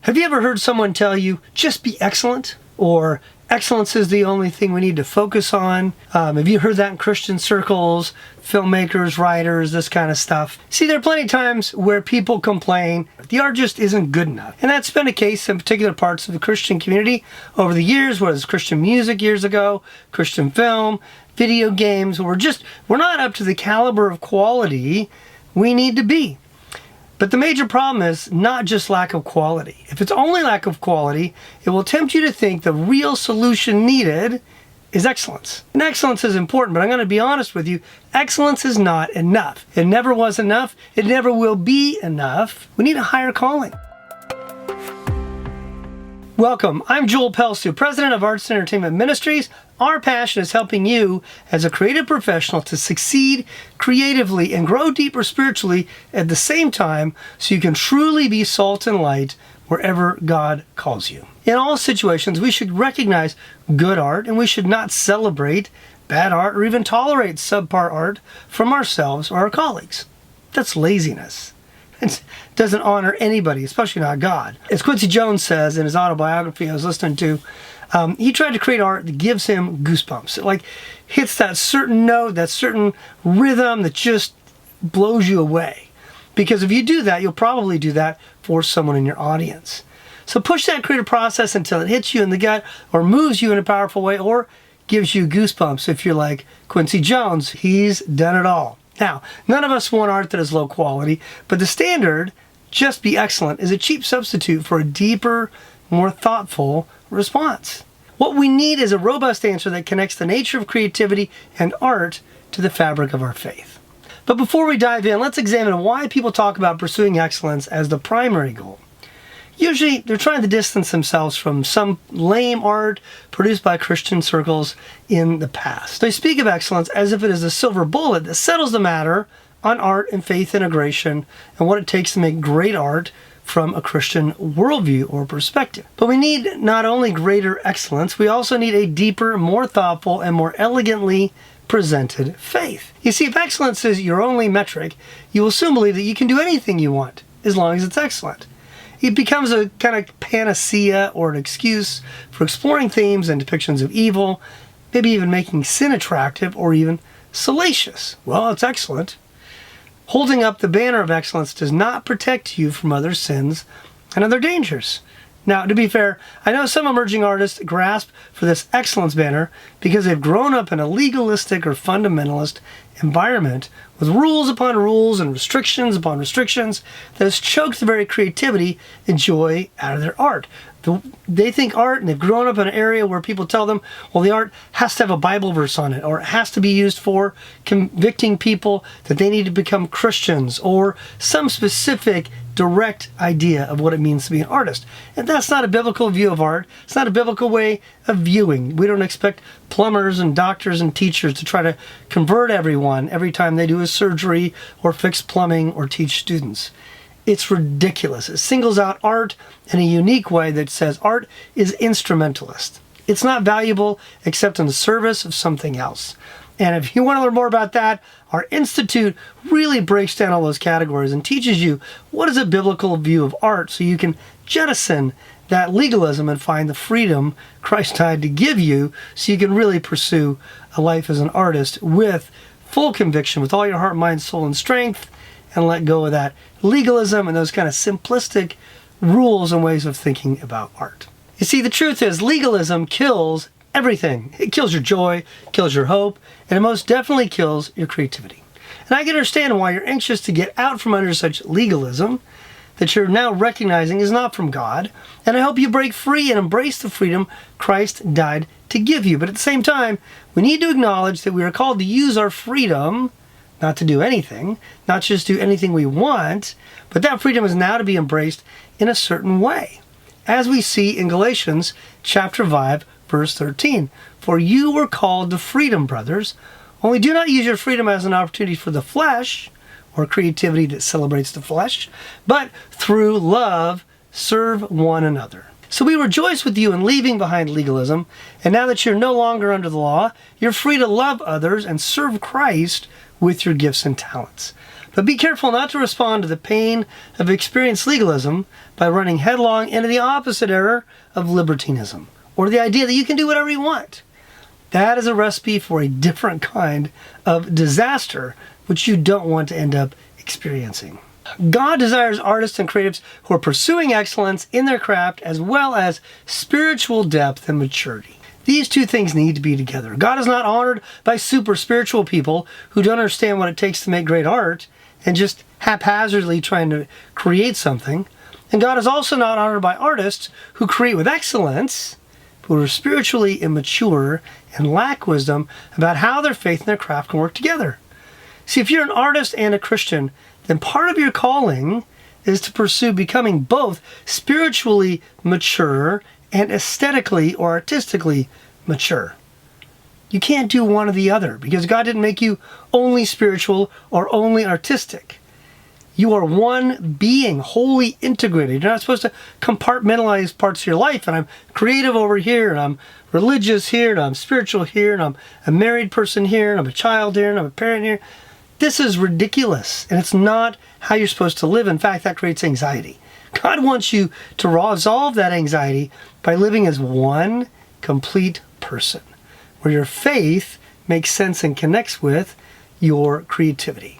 Have you ever heard someone tell you, just be excellent? Or excellence is the only thing we need to focus on? Have you heard that in Christian circles, filmmakers, writers, this kind of stuff? See, there are plenty of times where people complain the art just isn't good enough. And that's been a case in particular parts of the Christian community over the years, whether it's Christian music years ago, Christian film, video games. We're not up to the caliber of quality we need to be. But the major problem is not just lack of quality. If it's only lack of quality, it will tempt you to think the real solution needed is excellence. And excellence is important, but I'm going to be honest with you, excellence is not enough. It never was enough. It never will be enough. We need a higher calling. Welcome, I'm Joel Pelsu, President of Arts and Entertainment Ministries. Our passion is helping you as a creative professional to succeed creatively and grow deeper spiritually at the same time so you can truly be salt and light wherever God calls you. In all situations, we should recognize good art and we should not celebrate bad art or even tolerate subpar art from ourselves or our colleagues. That's laziness. It doesn't honor anybody, especially not God. As Quincy Jones says in his autobiography I was listening to, he tried to create art that gives him goosebumps. It like hits that certain note, that certain rhythm that just blows you away. Because if you do that, you'll probably do that for someone in your audience. So push that creative process until it hits you in the gut or moves you in a powerful way or gives you goosebumps. If you're like Quincy Jones, he's done it all. Now, none of us want art that is low quality, but the standard, just be excellent, is a cheap substitute for a deeper, more thoughtful response. What we need is a robust answer that connects the nature of creativity and art to the fabric of our faith. But before we dive in, let's examine why people talk about pursuing excellence as the primary goal. Usually, they're trying to distance themselves from some lame art produced by Christian circles in the past. They speak of excellence as if it is a silver bullet that settles the matter on art and faith integration and what it takes to make great art from a Christian worldview or perspective. But we need not only greater excellence, we also need a deeper, more thoughtful, and more elegantly presented faith. You see, if excellence is your only metric, you will soon believe that you can do anything you want as long as it's excellent. It becomes a kind of panacea or an excuse for exploring themes and depictions of evil, maybe even making sin attractive or even salacious. Well, it's excellent. Holding up the banner of excellence does not protect you from other sins and other dangers. Now, to be fair, I know some emerging artists grasp for this excellence banner because they've grown up in a legalistic or fundamentalist environment with rules upon rules and restrictions upon restrictions that has choked the very creativity and joy out of their art. They think art, and they've grown up in an area where people tell them, well, the art has to have a Bible verse on it, or it has to be used for convicting people that they need to become Christians, or some specific direct idea of what it means to be an artist. And that's not a biblical view of art. It's not a biblical way of viewing. We don't expect plumbers and doctors and teachers to try to convert everyone every time they do a surgery or fix plumbing or teach students. It's ridiculous. It singles out art in a unique way that says art is instrumentalist. It's not valuable except in the service of something else. And if you want to learn more about that, our institute really breaks down all those categories and teaches you what is a biblical view of art so you can jettison that legalism and find the freedom Christ died to give you so you can really pursue a life as an artist with full conviction, with all your heart, mind, soul, and strength, and let go of that legalism and those kind of simplistic rules and ways of thinking about art. You see, the truth is legalism kills everything. It kills your joy, kills your hope, and it most definitely kills your creativity. And I can understand why you're anxious to get out from under such legalism that you're now recognizing is not from God, and I hope you break free and embrace the freedom Christ died to give you. But at the same time, we need to acknowledge that we are called to use our freedom not to do anything, not just do anything we want, but that freedom is now to be embraced in a certain way. As we see in Galatians chapter 5, verse 13, for you were called to freedom, brothers, only do not use your freedom as an opportunity for the flesh, or creativity that celebrates the flesh, but through love serve one another. So we rejoice with you in leaving behind legalism, and now that you're no longer under the law, you're free to love others and serve Christ with your gifts and talents. But be careful not to respond to the pain of experienced legalism by running headlong into the opposite error of libertinism, or the idea that you can do whatever you want. That is a recipe for a different kind of disaster, which you don't want to end up experiencing. God desires artists and creatives who are pursuing excellence in their craft as well as spiritual depth and maturity. These two things need to be together. God is not honored by super spiritual people who don't understand what it takes to make great art and just haphazardly trying to create something. And God is also not honored by artists who create with excellence, but who are spiritually immature and lack wisdom about how their faith and their craft can work together. See, if you're an artist and a Christian, then part of your calling is to pursue becoming both spiritually mature and aesthetically or artistically mature. You can't do one or the other because God didn't make you only spiritual or only artistic. You are one being, wholly integrated. You're not supposed to compartmentalize parts of your life, and I'm creative over here, and I'm religious here, and I'm spiritual here, and I'm a married person here, and I'm a child here, and I'm a parent here. This is ridiculous, and it's not how you're supposed to live. In fact, that creates anxiety. God wants you to resolve that anxiety by living as one complete person, where your faith makes sense and connects with your creativity.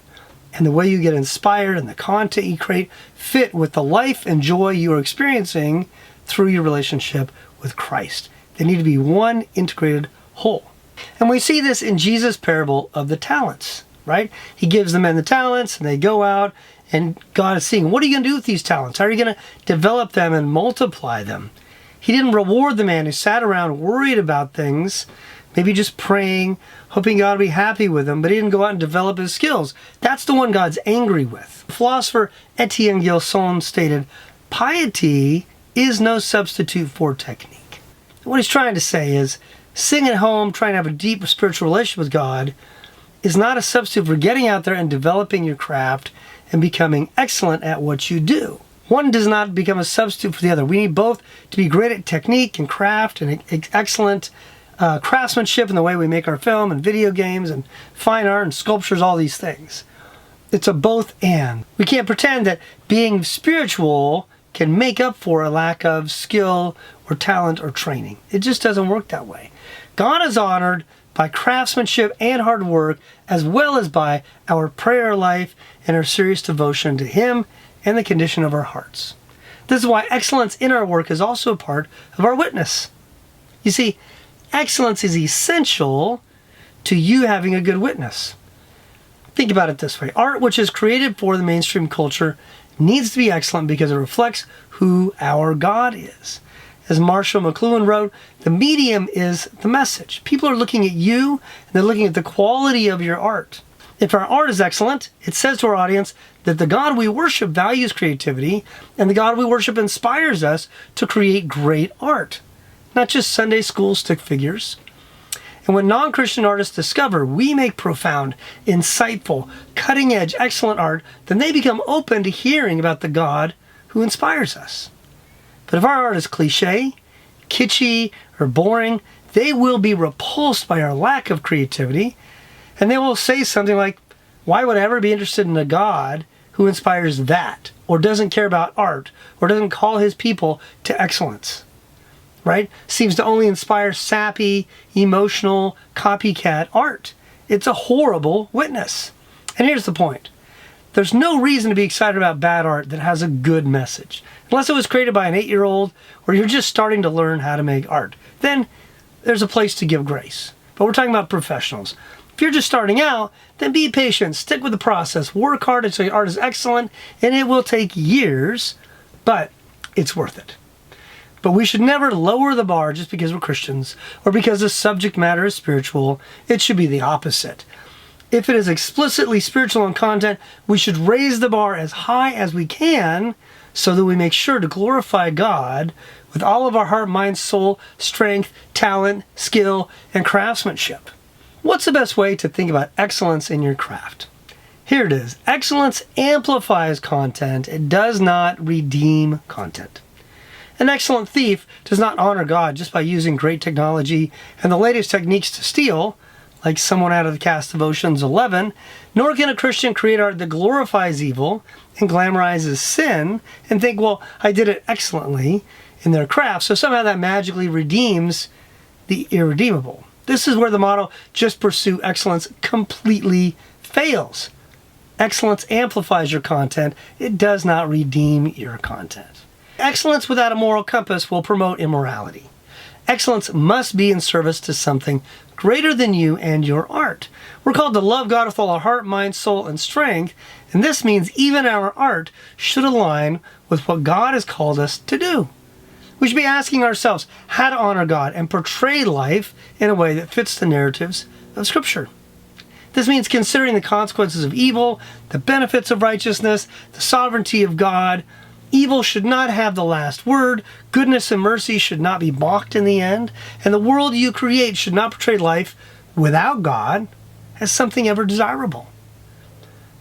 And the way you get inspired and the content you create fit with the life and joy you are experiencing through your relationship with Christ. They need to be one integrated whole. And we see this in Jesus' parable of the talents, right? He gives the men the talents and they go out, and God is seeing, what are you going to do with these talents? How are you going to develop them and multiply them? He didn't reward the man who sat around worried about things, maybe just praying, hoping God would be happy with him, but he didn't go out and develop his skills. That's the one God's angry with. Philosopher Etienne Gilson stated, piety is no substitute for technique. What he's trying to say is, sitting at home, trying to have a deep spiritual relationship with God, is not a substitute for getting out there and developing your craft and becoming excellent at what you do. One does not become a substitute for the other. We need both to be great at technique and craft and excellent craftsmanship in the way we make our film and video games and fine art and sculptures, all these things. It's a both and. We can't pretend that being spiritual can make up for a lack of skill or talent or training. It just doesn't work that way. God is honored by craftsmanship and hard work, as well as by our prayer life and our serious devotion to Him and the condition of our hearts. This is why excellence in our work is also a part of our witness. You see, excellence is essential to you having a good witness. Think about it this way. Art which is created for the mainstream culture needs to be excellent because it reflects who our God is. As Marshall McLuhan wrote, the medium is the message. People are looking at you, and they're looking at the quality of your art. If our art is excellent, it says to our audience that the God we worship values creativity, and the God we worship inspires us to create great art, not just Sunday school stick figures. And when non-Christian artists discover we make profound, insightful, cutting-edge, excellent art, then they become open to hearing about the God who inspires us. But if our art is cliche, kitschy, or boring, they will be repulsed by our lack of creativity, and they will say something like, why would I ever be interested in a God who inspires that, or doesn't care about art, or doesn't call his people to excellence? Right? Seems to only inspire sappy, emotional, copycat art. It's a horrible witness. And here's the point. There's no reason to be excited about bad art that has a good message. Unless it was created by an 8-year-old, or you're just starting to learn how to make art. Then there's a place to give grace. But we're talking about professionals. If you're just starting out, then be patient, stick with the process, work hard until your art is excellent, and it will take years, but it's worth it. But we should never lower the bar just because we're Christians, or because the subject matter is spiritual. It should be the opposite. If it is explicitly spiritual in content, we should raise the bar as high as we can so that we make sure to glorify God with all of our heart, mind, soul, strength, talent, skill, and craftsmanship. What's the best way to think about excellence in your craft? Here it is. Excellence amplifies content. It does not redeem content. An excellent thief does not honor God just by using great technology and the latest techniques to steal, like someone out of the cast of Ocean's 11, nor can a Christian create art that glorifies evil and glamorizes sin and think, well, I did it excellently in their craft, so somehow that magically redeems the irredeemable. This is where the motto, just pursue excellence, completely fails. Excellence amplifies your content. It does not redeem your content. Excellence without a moral compass will promote immorality. Excellence must be in service to something greater than you and your art. We're called to love God with all our heart, mind, soul, and strength, and this means even our art should align with what God has called us to do. We should be asking ourselves how to honor God and portray life in a way that fits the narratives of Scripture. This means considering the consequences of evil, the benefits of righteousness, the sovereignty of God. Evil should not have the last word, goodness and mercy should not be balked in the end, and the world you create should not portray life without God as something ever desirable.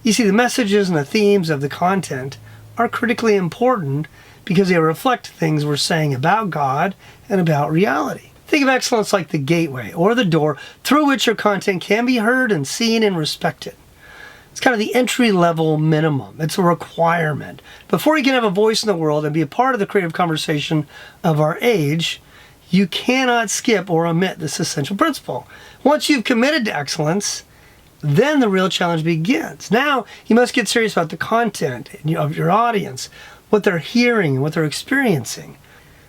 You see, the messages and the themes of the content are critically important because they reflect things we're saying about God and about reality. Think of excellence like the gateway or the door through which your content can be heard and seen and respected. It's kind of the entry-level minimum. It's a requirement. Before you can have a voice in the world and be a part of the creative conversation of our age, you cannot skip or omit this essential principle. Once you've committed to excellence, then the real challenge begins. Now, you must get serious about the content of your audience, what they're hearing and what they're experiencing.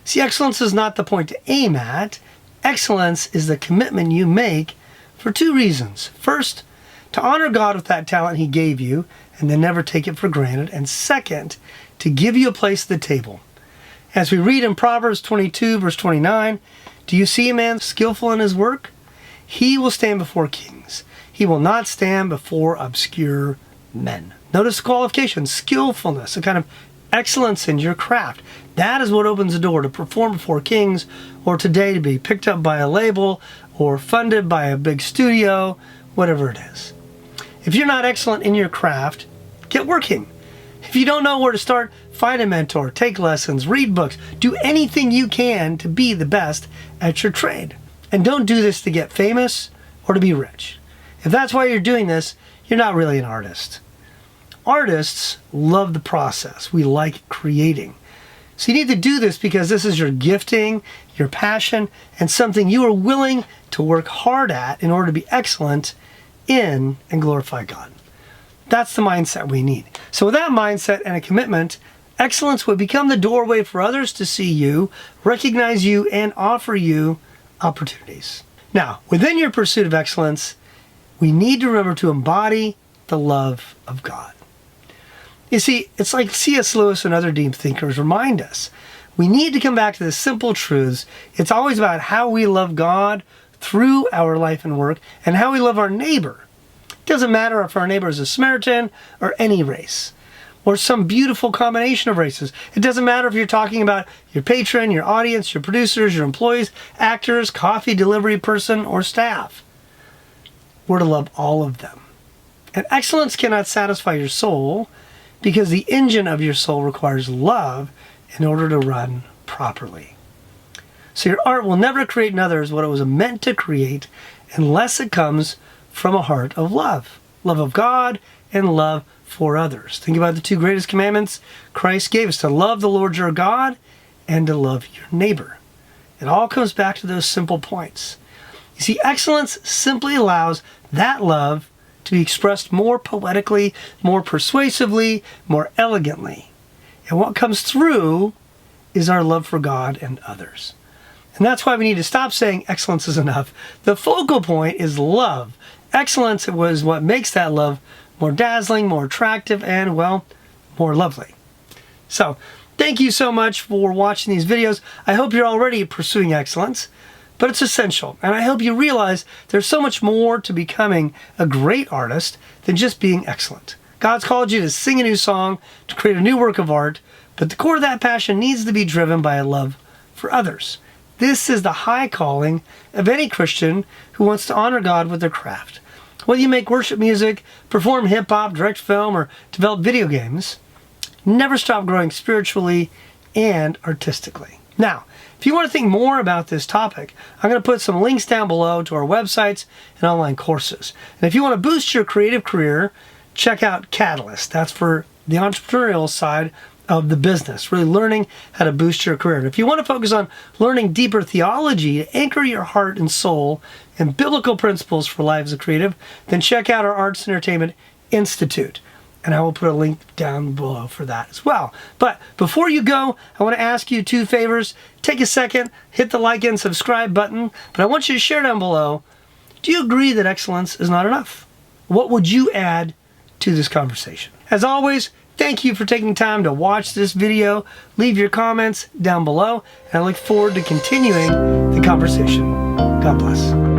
See, excellence is not the point to aim at. Excellence is the commitment you make for two reasons. First, to honor God with that talent He gave you and then never take it for granted. And second, to give you a place at the table. As we read in Proverbs 22, verse 29, do you see a man skillful in his work? He will stand before kings. He will not stand before obscure men. Notice the qualification, skillfulness, a kind of excellence in your craft. That is what opens the door to perform before kings, or today to be picked up by a label or funded by a big studio, whatever it is. If you're not excellent in your craft, get working. If you don't know where to start, find a mentor, take lessons, read books, do anything you can to be the best at your trade. And don't do this to get famous or to be rich. If that's why you're doing this, you're not really an artist. Artists love the process. We like creating. So you need to do this because this is your gifting, your passion, and something you are willing to work hard at in order to be excellent in and glorify God. That's the mindset we need. So with that mindset and a commitment, excellence would become the doorway for others to see you, recognize you, and offer you opportunities. Now, within your pursuit of excellence, we need to remember to embody the love of God. You see, it's like C.S. Lewis and other deep thinkers remind us. We need to come back to the simple truths. It's always about how we love God through our life and work and how we love our neighbor. It doesn't matter if our neighbor is a Samaritan or any race or some beautiful combination of races. It doesn't matter if you're talking about your patron, your audience, your producers, your employees, actors, coffee delivery person, or staff. We're to love all of them. And excellence cannot satisfy your soul because the engine of your soul requires love in order to run properly. So your art will never create in others what it was meant to create unless it comes from a heart of love. Love of God and love for others. Think about the two greatest commandments Christ gave us, to love the Lord your God and to love your neighbor. It all comes back to those simple points. You see, excellence simply allows that love to be expressed more poetically, more persuasively, more elegantly. And what comes through is our love for God and others. And that's why we need to stop saying excellence is enough. The focal point is love. Excellence was what makes that love more dazzling, more attractive, and, well, more lovely. So, thank you so much for watching these videos. I hope you're already pursuing excellence, but it's essential. And I hope you realize there's so much more to becoming a great artist than just being excellent. God's called you to sing a new song, to create a new work of art, but the core of that passion needs to be driven by a love for others. This is the high calling of any Christian who wants to honor God with their craft. Whether you make worship music, perform hip-hop, direct film, or develop video games, never stop growing spiritually and artistically. Now, if you want to think more about this topic, I'm going to put some links down below to our websites and online courses. And if you want to boost your creative career, check out Catalyst. That's for the entrepreneurial side of the business, really learning how to boost your career. And if you want to focus on learning deeper theology to anchor your heart and soul and biblical principles for life as a creative, then check out our Arts and Entertainment Institute. And I will put a link down below for that as well. But before you go, I want to ask you 2 favors. Take a second, hit the like and subscribe button. But I want you to share down below, do you agree that excellence is not enough? What would you add to this conversation? As always, thank you for taking time to watch this video. Leave your comments down below. And I look forward to continuing the conversation. God bless.